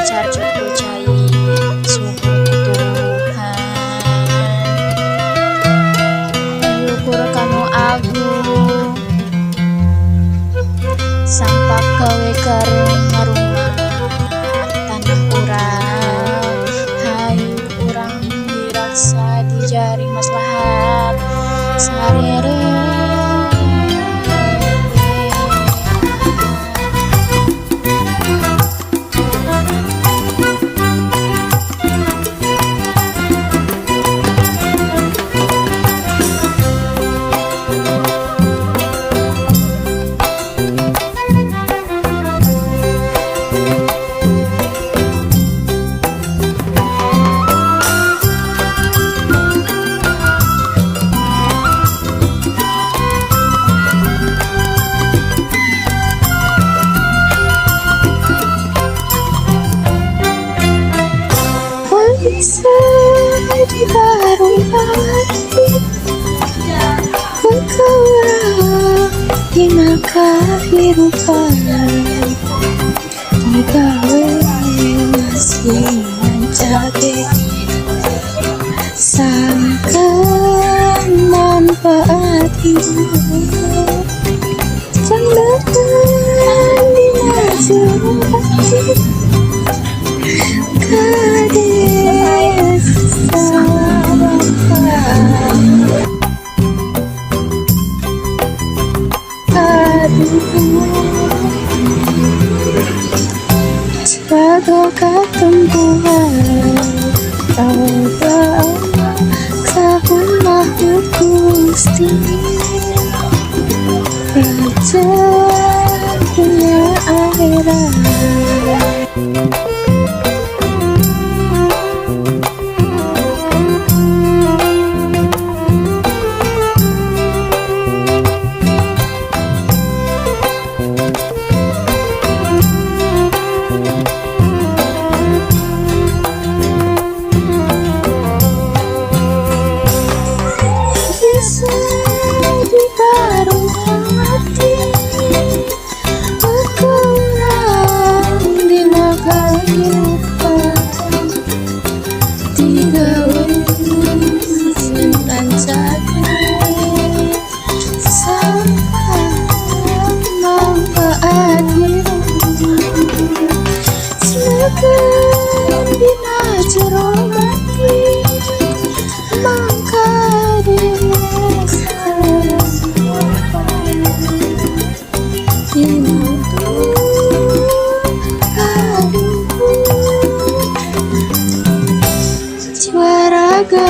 carcut ku cai syukur Tuhan. Syukur kanu agung sampak gawe kareng ngarumah tanah urang. Hayu urang diraksa di jari maslahat sarere. Bisa di barung hati engkau di maka kehidupan digawe masih mencari sangkan manfaat hidup jangan di najur hati jaga ketempuhan Allah sahun makhluk Gusti Raja dunia akhirat. Bisa di barung hati berkurang di naga kehidupan digawe dengan sakit sampai manfaat hidup semakin bina jeromati maka jiwa raga